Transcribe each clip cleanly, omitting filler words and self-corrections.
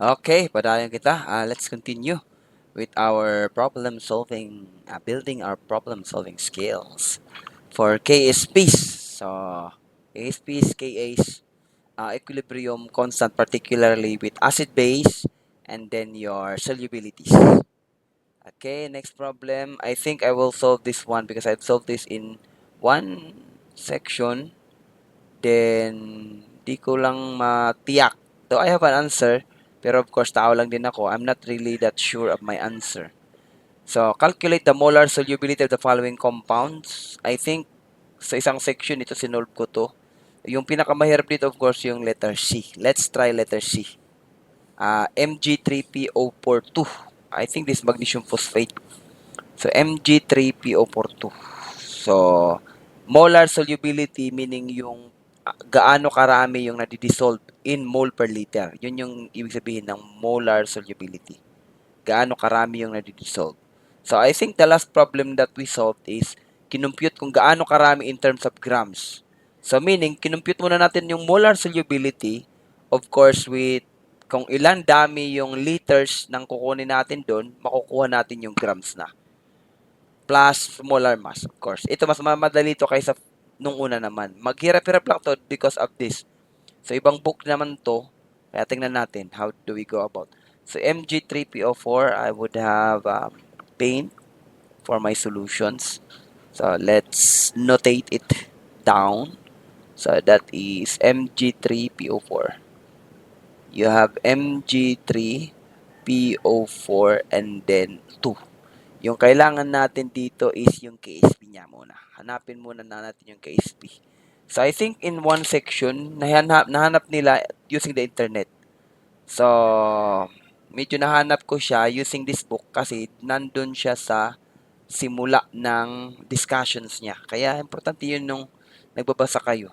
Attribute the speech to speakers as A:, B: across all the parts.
A: Okay, padayon kita. Let's continue with our problem solving, building our problem solving skills for KSPs. So, KSPs, KAs, equilibrium constant, particularly with acid base, and then your solubilities. Okay, next problem. I think I will solve this one because I've solved this in one section. Then, di ko lang matiyak. Though I have an answer, pero of course, tao lang din ako. I'm not really that sure of my answer. So, calculate the molar solubility of the following compounds. I think sa isang section ito sinolve ko to. Yung pinakamahirap dito, of course, yung letter C. Let's try letter C. Mg3PO42. I think this magnesium phosphate. So, Mg3PO42. So, molar solubility meaning yung gaano karami yung nadidissolve in mole per liter. Yun yung ibig sabihin ng molar solubility. Gaano karami yung nadidissolve. So, I think the last problem that we solved is kinumpute kung gaano karami in terms of grams. So, meaning, kinumpute muna natin yung molar solubility, of course, with kung ilan dami yung liters ng kukunin natin doon, makukuha natin yung grams na plus molar mass, of course. Ito, mas madali to kaysa nung una naman. Maghirap-hirap lang to because of this. So, ibang book naman to. Kaya tingnan natin, how do we go about. So, Mg3PO4, I would have paint for my solutions. So, let's notate it down. So, that is Mg3PO4. You have Mg3PO4 and then 2. Yung kailangan natin dito is yung KSP niya muna. Hanapin muna natin yung KSP. So, I think in one section, nahanap nila using the internet. So, medyo nahanap ko siya using this book kasi nandun siya sa simula ng discussions niya. Kaya, importante yun nung nagbabasa kayo.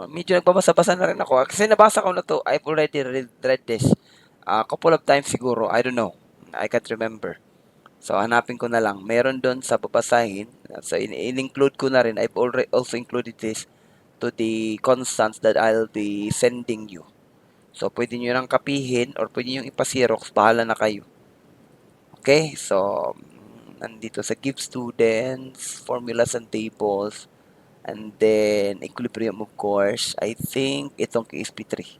A: Medyo nagbabasa-basa na rin ako. Kasi nabasa ko na to. I've already read this a couple of times siguro. I don't know. I can't remember. So, hanapin ko na lang. Meron doon sa babasahin. So, in-include ko na rin. I've already also included this to the constants that I'll be sending you. So, pwede nyo lang kapihin or pwede nyo ipasirox. Bahala na kayo. Okay? So, nandito sa give students, formulas and tables, and then equilibrium of course. I think itong KSP3.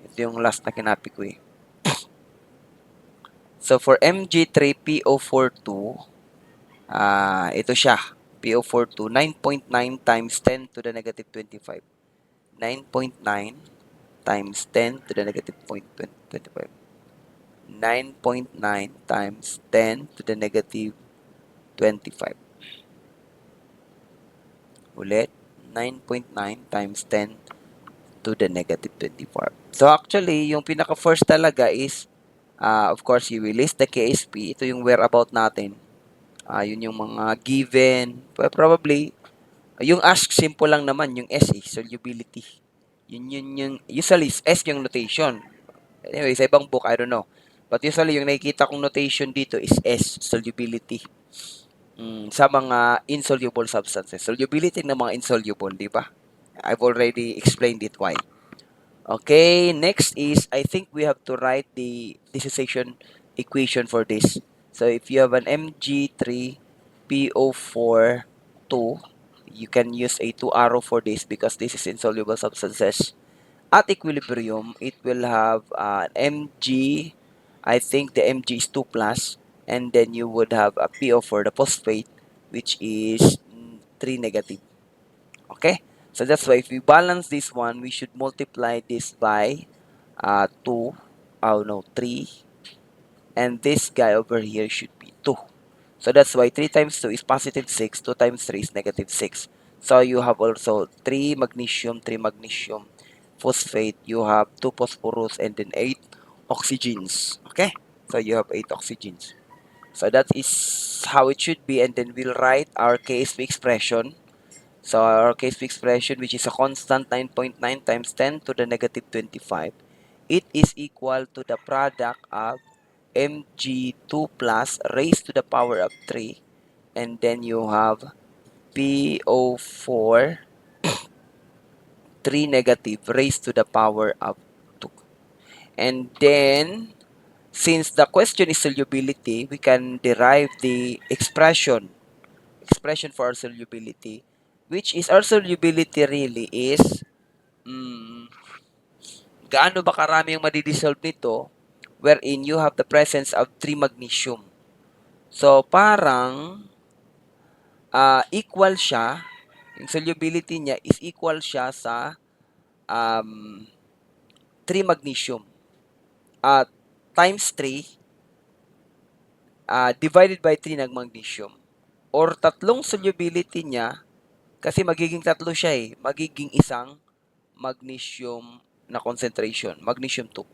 A: Ito yung last na kinapi ko eh. So, for Mg3PO42, ito siya. PO42, 9.9 times 10 to the negative 25. 9.9 times 10 to the negative 25. 9.9 times 10 to the negative 25. Ulit, 9.9 times 10 to the negative 24. So actually, yung pinaka-first talaga is, of course, you will list the KSP. Ito yung whereabout natin. Yun yung mga given. Probably, yung ask simple lang naman, yung S solubility. Yun yung, usually S yung notation. Anyway, sa ibang book, I don't know. But usually, yung nakikita kong notation dito is S, solubility. Sa mga insoluble substances. Solubility ng mga insoluble, di ba? I've already explained it why. Okay, next is, I think we have to write the dissociation equation for this. So, if you have an Mg3PO4 2, you can use a 2 arrow for this because this is insoluble substances. At equilibrium, it will have Mg, I think the Mg is 2 plus, and then you would have a PO4, the phosphate, which is 3 negative. Okay? So that's why if we balance this one, we should multiply this by 2, 3, and this guy over here should be 2. So that's why 3 times 2 is positive 6, 2 times 3 is negative 6. So you have also 3 magnesium phosphate, you have 2 phosphorus, and then 8 oxygens. Okay? So you have 8 oxygens. So that is how it should be, and then we'll write our KSP expression. So our KSP expression, which is a constant 9.9 times 10 to the negative 25, it is equal to the product of Mg2 plus raised to the power of 3, and then you have PO4 3 negative raised to the power of 2. And then, since the question is solubility, we can derive the expression for our solubility, which is our solubility really is mm, gaano ba karami yung madidissolve nito wherein you have the presence of 3 magnesium. So, parang equal siya, yung solubility niya is equal siya sa um, 3 magnesium. At times 3 divided by 3 ng magnesium. Or tatlong solubility niya, kasi magiging tatlo siya eh, magiging isang magnesium na concentration, magnesium 2+.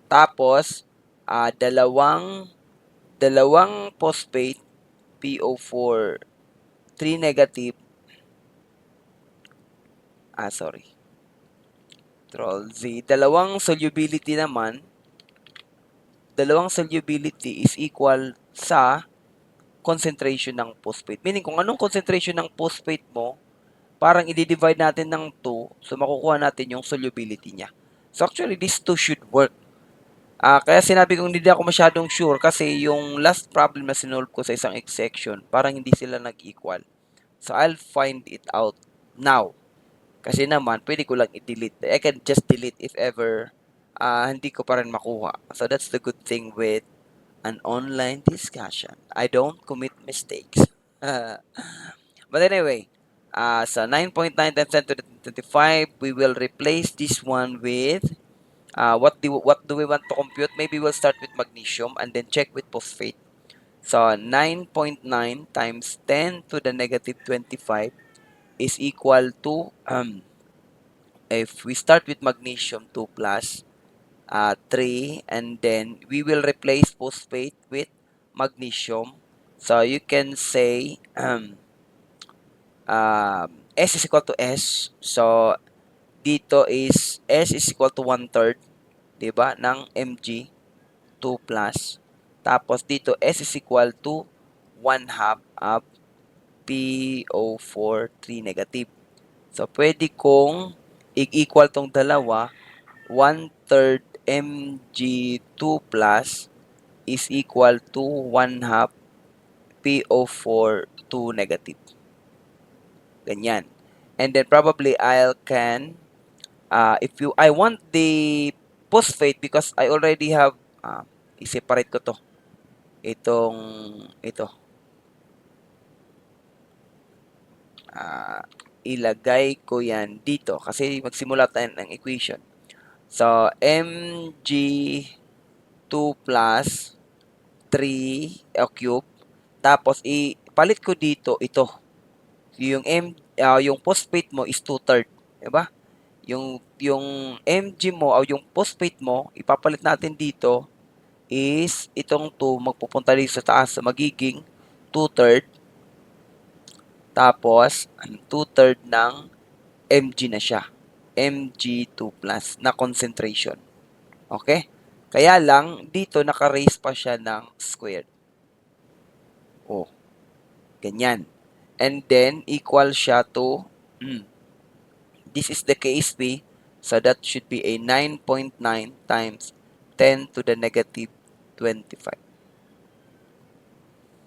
A: Tapos, dalawang phosphate, PO4, 3 negative, sorry, Control Z, dalawang solubility is equal sa concentration ng phosphate. Meaning, kung anong concentration ng phosphate mo, parang i-divide natin ng 2, so makukuha natin yung solubility niya. So actually, these two should work. Kaya sinabi kong hindi ako masyadong sure kasi yung last problem na sinolve ko sa isang section, parang hindi sila nag-equal. So I'll find it out now. Kasi naman, pwede ko lang i-delete. I can just delete if ever hindi ko pa rin makuha. So that's the good thing with an online discussion. I don't commit mistakes. But anyway, so 9.9 times 10 to the 25, we will replace this one with what do we want to compute? Maybe we'll start with magnesium and then check with phosphate. So 9.9 times 10 to the negative 25 is equal to if we start with magnesium 2 plus 3, and then we will replace phosphate with magnesium. So you can say S is equal to S. So dito is S is equal to 1/3, 'di ba, ng Mg 2 plus. Tapos dito S is equal to 1/2 of PO4 3 negative. So pwede kong i-equal tong dalawa, 1/3 Mg2 plus is equal to 1/2 PO4 2 negative. Ganyan. And then probably if I want the phosphate because I already have i-separate ko to. Ito. Ilagay ko yan dito kasi magsimula tayo ng equation. So, Mg2 plus 3 cube. Tapos, ipalit ko dito ito. Yung phosphate mo is 2/3. Diba? Yung Mg mo o yung phosphate mo, ipapalit natin dito is itong 2 magpupunta dito sa taas. So, magiging 2/3. Tapos, 2/3 ng Mg na siya. Mg2 plus na concentration. Okay? Kaya lang, dito naka-raise pa siya ng squared. Oh, ganyan. And then, equal siya to, this is the KSP, so that should be a 9.9 times 10 to the negative 25.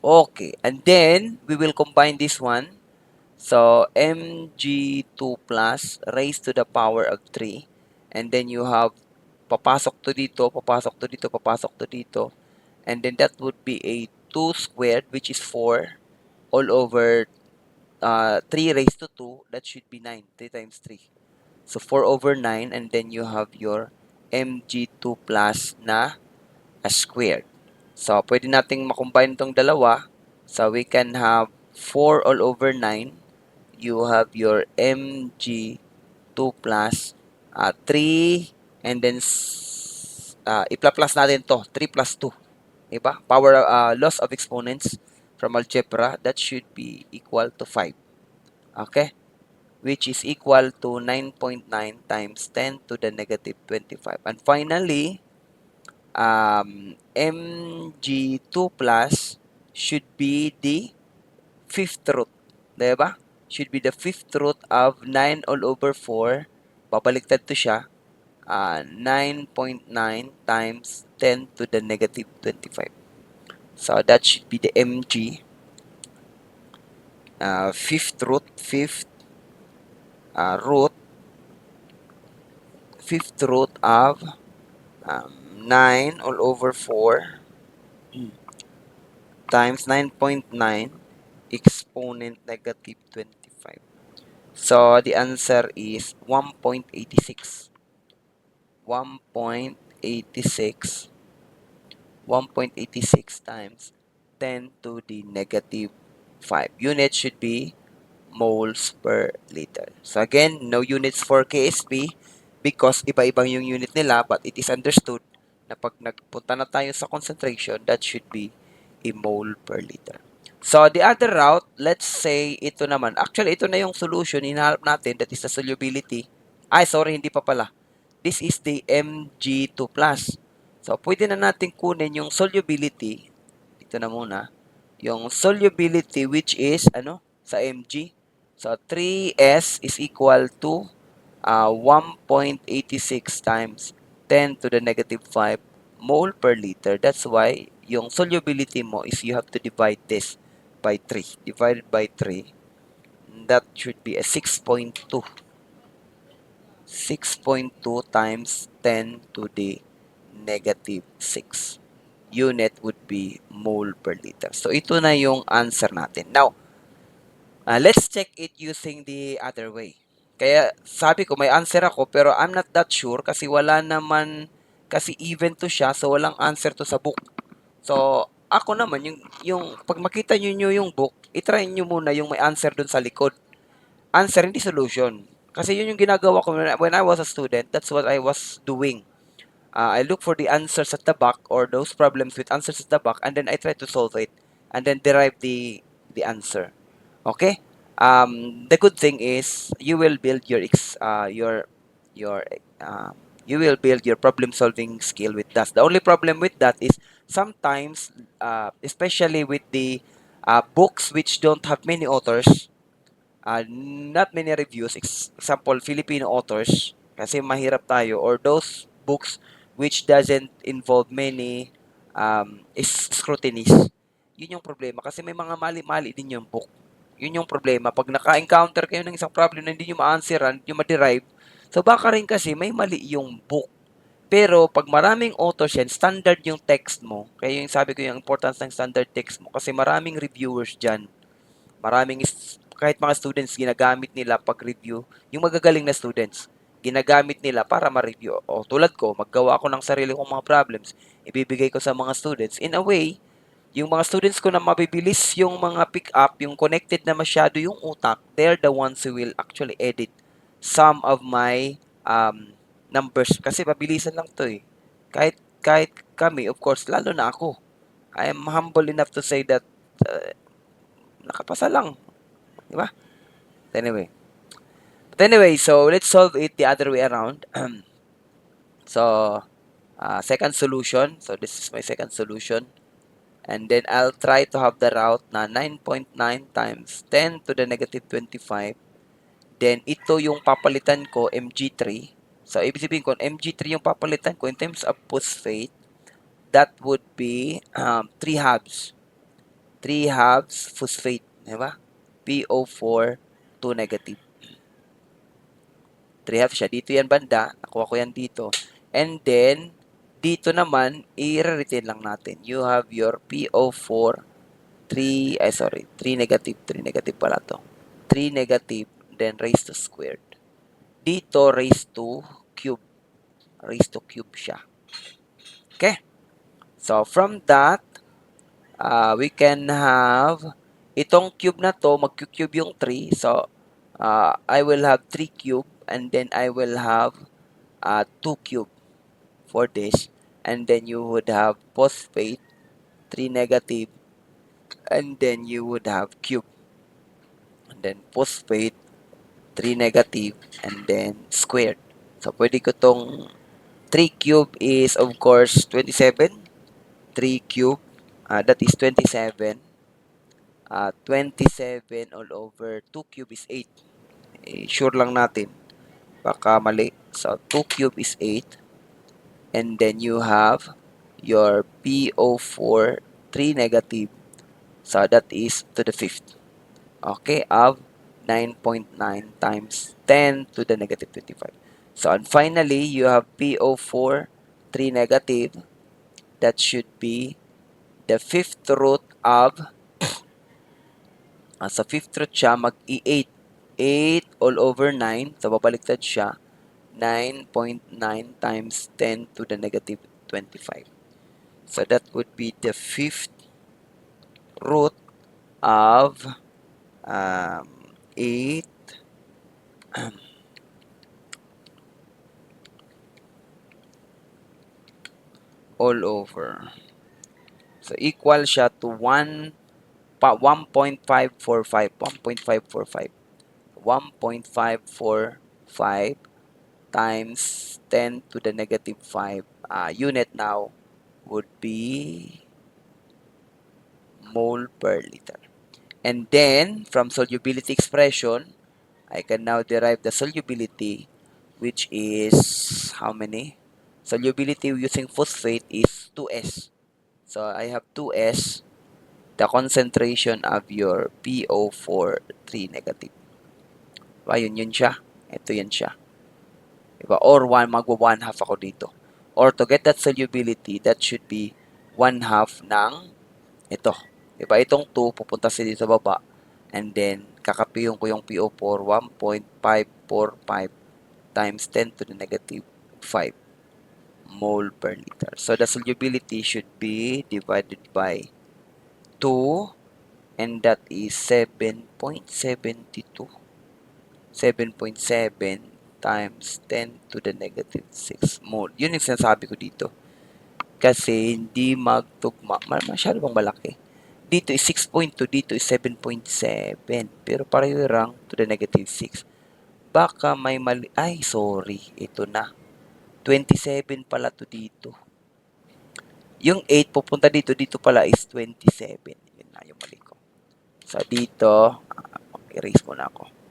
A: Okay, and then, we will combine this one. So, Mg2 plus raised to the power of 3. And then, you have papasok to dito, papasok to dito, papasok to dito. And then that would be a 2 squared, which is 4, all over 3 raised to 2. That should be 9. 3 times 3. So 4 over 9, and then you have your Mg2 plus na squared. So pwede nating makombine itong dalawa. So we can have 4 all over 9. You have your Mg2 plus 3, and then ipla-plus natin to, 3 plus 2. Diba? Power, loss of exponents from algebra, that should be equal to 5. Okay? Which is equal to 9.9 times 10 to the negative 25. And finally, Mg2 plus should be the fifth root. Diba? Should be the fifth root of 9 all over 4. Babaliktad to siya. 9.9 times 10 to the negative 25. So that should be the mg. Fifth root fifth root of 9 all over 4 times 9.9 exponent negative 25. So the answer is 1.86. 1.86 1.86 times 10 to the negative 5. Units should be moles per liter. So again, no units for KSP because iba-ibang yung unit nila, but it is understood na pag nagpunta na tayo sa concentration, that should be a mole per liter. So the other route, let's say ito naman. Actually, ito na yung solution hinahanap natin, that is the solubility. Ay, sorry, hindi pa pala. This is the Mg2+. So, pwede na natin kunin yung solubility. Ito na muna. Yung solubility which is, sa Mg. So, 3S is equal to 1.86 times 10 to the negative 5 mole per liter. That's why yung solubility mo is you have to divide this by 3. Divided by 3, that should be a 6.2. 6.2 times 10 to the negative 6 unit would be mole per liter. So, ito na yung answer natin. Now, let's check it using the other way. Kaya sabi ko may answer ako pero I'm not that sure kasi wala naman, kasi even to siya, so walang answer to sa book. So ako naman yung pag makita niyo yung book, i-try niyo muna yung may answer dun sa likod. Answer hindi solution. Kasi yun yung ginagawa ko when I was a student, that's what I was doing. I look for the answers at the back or those problems with answers at the back, and then I try to solve it and then derive the answer. Okay? The good thing is you will build your you will build your problem solving skill with that. The only problem with that is sometimes, especially with the books which don't have many authors, not many reviews, example, Filipino authors, kasi mahirap tayo, or those books which doesn't involve many scrutinies. Yun yung problema. Kasi may mga mali-mali din yung book. Yun yung problema. Pag naka-encounter kayo ng isang problem na hindi nyo ma-answeran, hindi nyo ma-derive, so baka rin kasi may mali yung book. Pero pag maraming authors yan, standard yung text mo. Kaya yung sabi ko yung importance ng standard text mo. Kasi maraming reviewers dyan. Kahit mga students, ginagamit nila pag-review, yung magagaling na students, ginagamit nila para ma-review. O tulad ko, maggawa ako ng sarili kong mga problems, ibibigay ko sa mga students. In a way, yung mga students ko na mabibilis yung mga pick up, yung connected na masyado yung utak, they're the ones who will actually edit some of my numbers. Kasi mabilisan lang to eh. Kahit kami, of course, lalo na ako. I am humble enough to say that nakapasa lang. Di ba? Anyway. But anyway, so let's solve it the other way around. So, second solution. So, this is my second solution. And then, I'll try to have the route na 9.9 times 10 to the negative 25. Then, ito yung papalitan ko, Mg3. So, ibig sabihin ko, Mg3 yung papalitan ko in terms of phosphate. That would be 3 halves. 3 halves phosphate. Diba? PO4 2 negative. 3 halves siya. Dito yan banda. Nakuha ko yan dito. And then, dito naman, i-retain lang natin. You have your PO4, 3 negative. 3 negative pala to. 3 negative, then raised to squared. Dito, raised to cube. Raised to cube siya. Okay? So, from that, we can have, itong cube na to, mag-cube yung 3. So, I will have 3 cube, and then I will have 2 cube for this. And then you would have phosphate, 3 negative, and then you would have cube. And then phosphate, 3 negative, and then squared. So, pwede ko tong 3 cube is, of course, 27. 3 cube, that is 27. 27 all over 2 cube is 8. Sure lang natin. Baka mali. So, 2 cube is 8. And then you have your PO4, 3 negative. So, that is to the fifth. Okay, of 9.9 times 10 to the negative 25. So, and finally, you have PO4, 3 negative. That should be the fifth root of, sa fifth root siya, mag-i-8. 8 all over 9. So, babaliktad siya. 9.9 times 10 to the negative 25. So, that would be the fifth root of 8 all over. So, equal siya to 1.545. 1.545. 1.545 times 10 to the negative 5 unit now would be mole per liter. And then, from solubility expression, I can now derive the solubility, which is how many? Solubility using phosphate is 2S. So, I have 2S, the concentration of your PO4 3 negative. Diba? Yun siya. Ito yan siya. Diba? Or magwa 1 half ako dito. Or to get that solubility, that should be 1 half ng ito. Diba? Itong 2, pupunta sila dito sa baba. And then, kakapiyong ko yung PO4, 1.545 times 10 to the negative 5 mole per liter. So, the solubility should be divided by 2, and that is 7.72. 7.7 times 10 to the negative 6 mole. Yun yung sinasabi ko dito. Kasi hindi magtugma. Masyado bang malaki? Dito is 6.2, dito is 7.7. Pero pareho lang to the negative 6. Baka may mali. Ay, sorry. Ito na. 27 pala to dito. Yung 8 pupunta dito, dito pala is 27. Yun na yung mali ko. So, dito, erase mo na ako.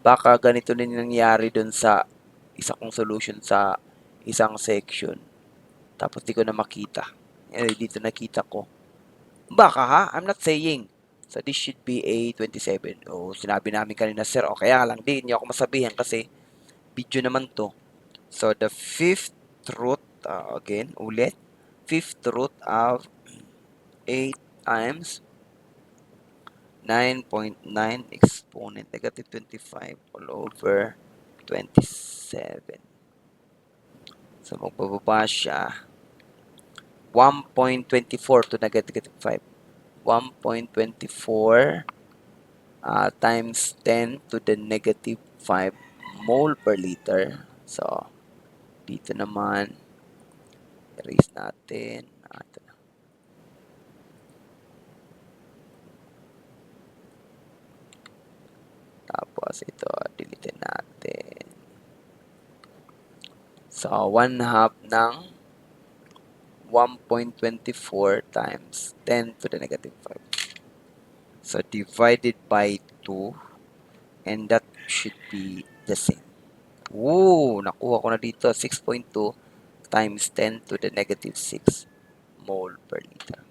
A: Baka ganito din nangyari dun sa isa kong solution sa isang section. Tapos di ko na makita. Dito nakita ko. Baka ha? I'm not saying. So, this should be a 27. O, sinabi namin kanina, sir, o kaya lang, di niyo ako masabihan kasi video naman to. So, the fifth root, again, ulit, fifth root of 8 times 9.9 exponent negative 25 all over 27. So, magbababa siya 1.24 to negative 5. 1.24 times 10 to the negative 5 mole per liter. So, dito naman, erase natin. Ito na. Tapos, ito, delete natin. So, 1 half ng 1.24 times 10 to the negative 5. So, divided by 2, and that should be the same. Ooh, nakuha ko na dito. 6.2 times 10 to the negative 6 mole per liter.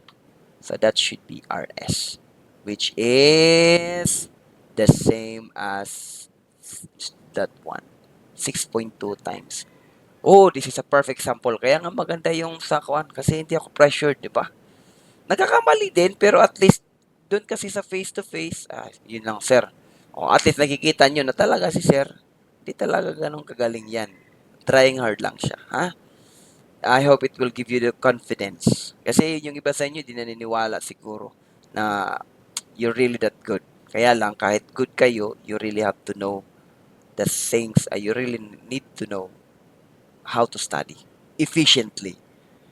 A: So, that should be RS, which is the same as that one. 6.2 times. Oh, this is a perfect example. Kaya nga maganda yung sa kuan kasi hindi ako pressured, di ba? Nagkakamali din, pero at least doon kasi sa face-to-face, yun lang, sir. O, at least nakikita nyo na talaga si sir, di talaga ganun kagaling yan. Trying hard lang siya, ha? I hope it will give you the confidence. Kasi yung iba sa inyo, di naniniwala siguro na you're really that good. Kaya lang, kahit good kayo, you really have to know the things, you really need to know how to study efficiently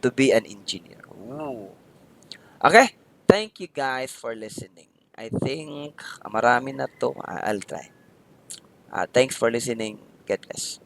A: to be an engineer. Ooh. Okay, thank you guys for listening. I think marami na to. I'll try. Thanks for listening. God bless.